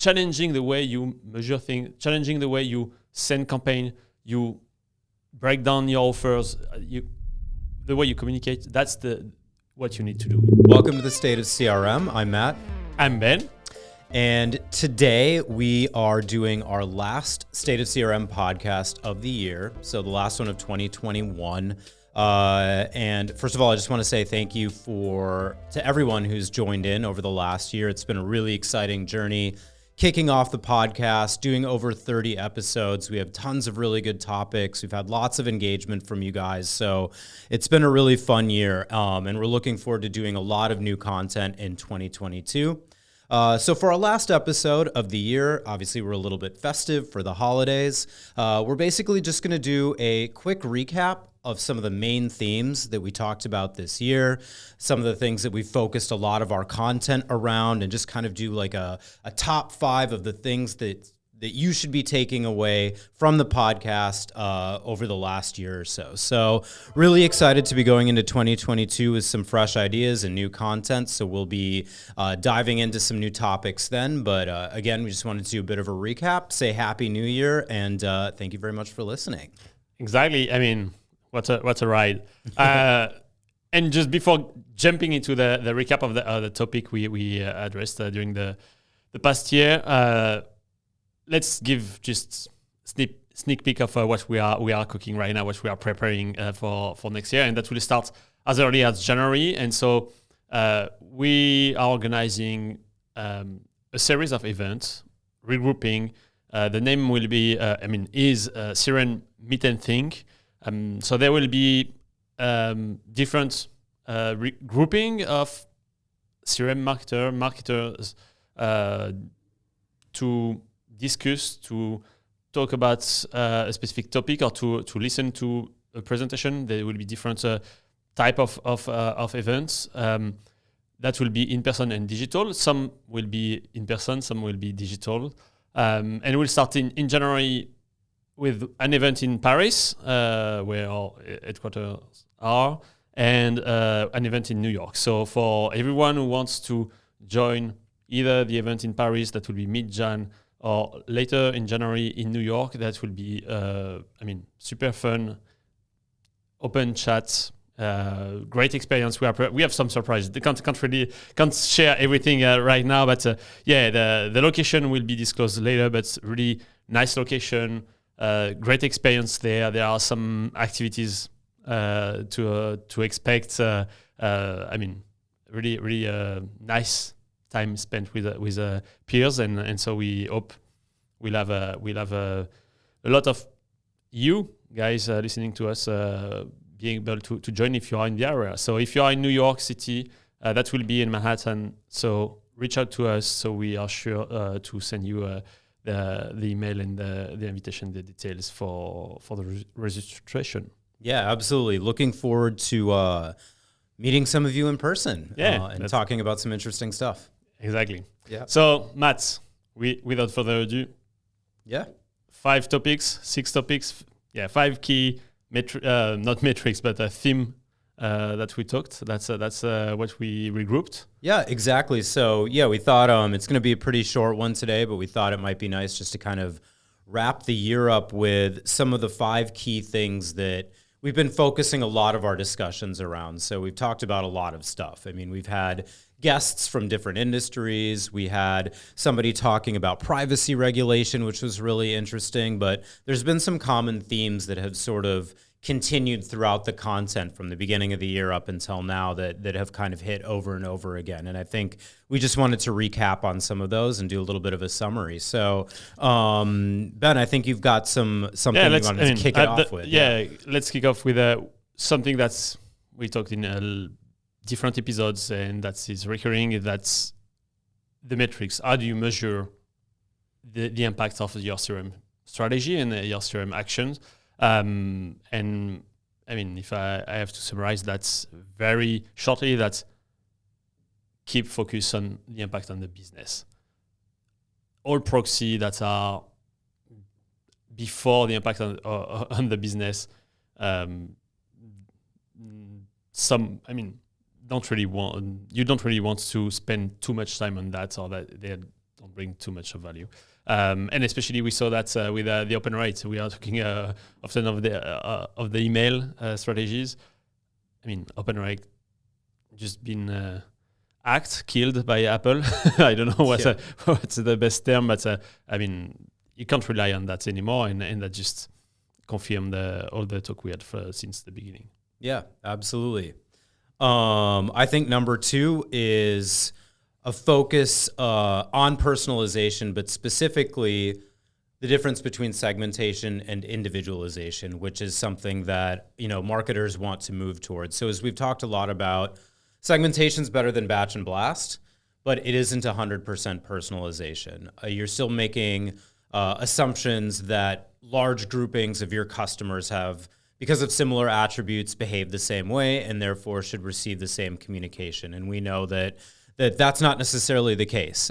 challenging the way you measure things, challenging the way you send campaign, you break down your offers, the way you communicate. That's what you need to do. Welcome to the State of CRM. I'm Matt. I'm Ben. And today we are doing our last State of CRM podcast of the year. So the last one of 2021. And first of all, I just want to say thank you to everyone who's joined in over the last year. It's been a really exciting journey. Kicking off the podcast, doing over 30 episodes. We have tons of really good topics. We've had lots of engagement from you guys. So it's been a really fun year. And we're looking forward to doing a lot of new content in 2022. So for our last episode of the year, obviously we're a little bit festive for the holidays. We're basically just going to do a quick recap of some of the main themes that we talked about this year, some of the things that we focused a lot of our content around, and just kind of do like a top 5 of the things that you should be taking away from the podcast over the last year or so. So really excited to be going into 2022 with some fresh ideas and new content. So we'll be diving into some new topics then. But again, we just wanted to do a bit of a recap, say Happy New Year, and thank you very much for listening. Exactly. I mean, What a ride. And just before jumping into the recap of the topic we addressed during the past year, let's give just sneak peek of what we are cooking right now, what we are preparing for next year, and that will start as early as January. And so we are organizing a series of events, regrouping. The name will be is CRM Meet Think. So there will be different grouping of CRM marketers to discuss, to talk about a specific topic, or to listen to a presentation. There will be different type of events that will be in person and digital. Some will be in person, some will be digital, and we'll start in January with an event in Paris, where our headquarters are, and an event in New York. So for everyone who wants to join either the event in Paris, that will be mid-Jan, or later in January in New York, that will be, super fun, open chats, great experience. We have some surprises. They can't share everything right now, but the location will be disclosed later. But really nice location. Great experience there. There are some activities to expect. Really nice time spent with peers, and so we hope we'll have a lot of you guys listening to us being able to join if you are in the area. So if you are in New York City, that will be in Manhattan. So reach out to us. So we are sure to send you the email and the invitation, the details for the registration. Yeah, absolutely. Looking forward to meeting some of you in person and talking about some interesting stuff. Exactly. Yeah. So, Matt, without further ado, 5 topics, 6 topics, 5 key not metrics, but a theme that we talked. That's what we regrouped. Yeah, exactly. So we thought it's going to be a pretty short one today, but we thought it might be nice just to kind of wrap the year up with some of the 5 key things that we've been focusing a lot of our discussions around. So we've talked about a lot of stuff. I mean, we've had guests from different industries. We had somebody talking about privacy regulation, which was really interesting, but there's been some common themes that have sort of continued throughout the content from the beginning of the year up until now that have kind of hit over and over again. And I think we just wanted to recap on some of those and do a little bit of a summary. So, Ben, I think you've got something you wanted to kick it off with. Let's kick off with something that's we talked in different episodes, and that is recurring. That's the metrics. How do you measure the impact of your CRM strategy and your CRM actions? And I mean, if I have to summarize, that's very shortly, that's keep focus on the impact on the business. All proxy that are before the impact on the business, you don't really want to spend too much time on that, or that they don't bring too much of value. And especially we saw that with the open rate. We are talking often of the email strategies. I mean, open rate just been killed by Apple. I don't know what's the best term, but I mean, you can't rely on that anymore, and that just confirmed all the talk we had since the beginning. Yeah, absolutely. I think number 2 is a focus on personalization, but specifically the difference between segmentation and individualization, which is something that, marketers want to move towards. So as we've talked a lot about, segmentation's better than batch and blast, but it isn't 100% personalization. You're still making assumptions that large groupings of your customers have, because of similar attributes, behave the same way and therefore should receive the same communication. And we know that's not necessarily the case.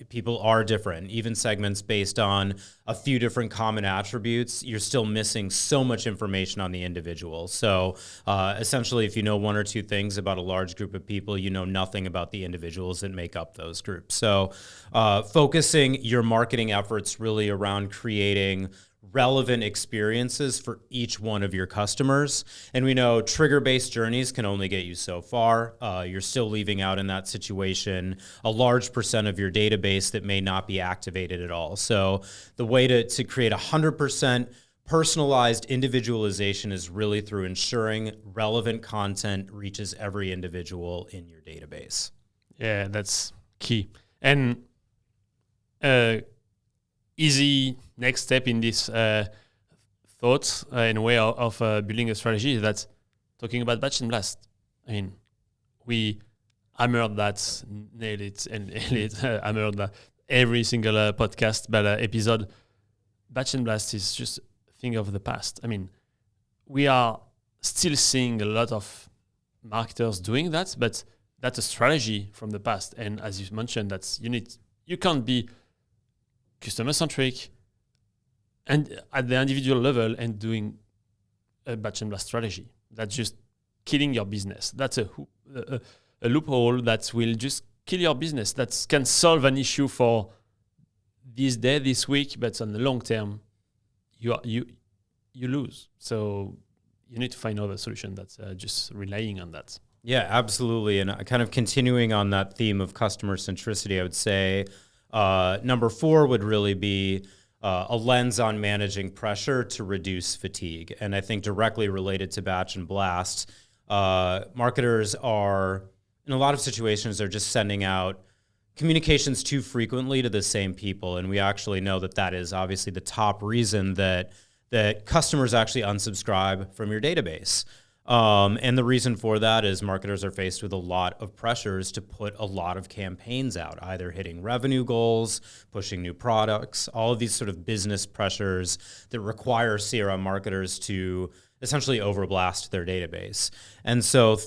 People are different. Even segments based on a few different common attributes, you're still missing so much information on the individual. So essentially, if you know 1 or 2 things about a large group of people, you know nothing about the individuals that make up those groups. So focusing your marketing efforts really around creating relevant experiences for each one of your customers. And we know trigger-based journeys can only get you so far. You're still leaving out in that situation a large % of your database that may not be activated at all. So the way to create 100% personalized individualization is really through ensuring relevant content reaches every individual in your database. Yeah, that's key. And easy next step in this thought and way of building a strategy is that talking about batch and blast. I mean, we hammered that, nailed it, and hammered that every single podcast, but episode. Batch and blast is just a thing of the past. I mean, we are still seeing a lot of marketers doing that, but that's a strategy from the past. And as you mentioned, you can't be customer-centric and at the individual level and doing a batch and blast strategy. That's just killing your business. That's a loophole that will just kill your business. That can solve an issue for this day, this week, but on the long term, you lose. So you need to find another solution that's just relying on that. Yeah, absolutely. And kind of continuing on that theme of customer centricity, I would say number 4 would really be a lens on managing pressure to reduce fatigue. And I think directly related to batch and blast, marketers are, in a lot of situations, they're just sending out communications too frequently to the same people. And we actually know that is obviously the top reason that customers actually unsubscribe from your database. And the reason for that is marketers are faced with a lot of pressures to put a lot of campaigns out, either hitting revenue goals, pushing new products, all of these sort of business pressures that require CRM marketers to essentially overblast their database. And so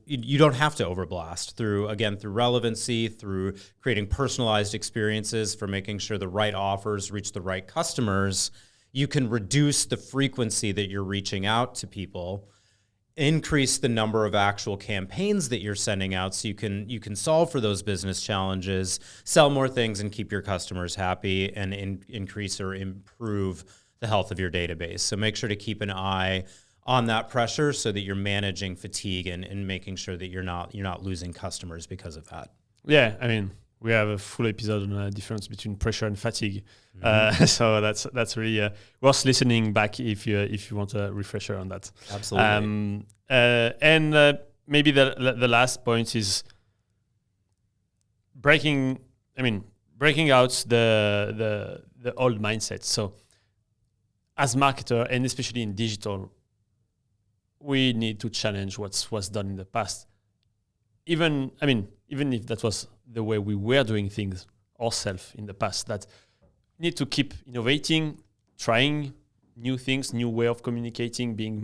you don't have to overblast through relevancy, through creating personalized experiences for making sure the right offers reach the right customers. You can reduce the frequency that you're reaching out to people, increase the number of actual campaigns that you're sending out so you can solve for those business challenges, sell more things, and keep your customers happy and increase or improve the health of your database. So make sure to keep an eye on that pressure so that you're managing fatigue and making sure that you're not losing customers because of that. Yeah, I mean, we have a full episode on the difference between pressure and fatigue. So that's really worth listening back if you want a refresher on that. Absolutely. And maybe the last point is breaking out the old mindset. So as marketer, and especially in digital, we need to challenge what's done in the past. Even if that was the way we were doing things ourselves in the past, that need to keep innovating, trying new things, new way of communicating, being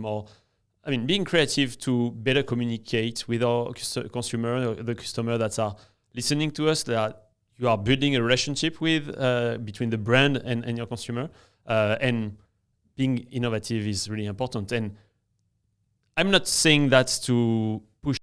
creative to better communicate with our consumer, the customer that are listening to us, that you are building a relationship with between the brand and your consumer. And being innovative is really important. And I'm not saying that to push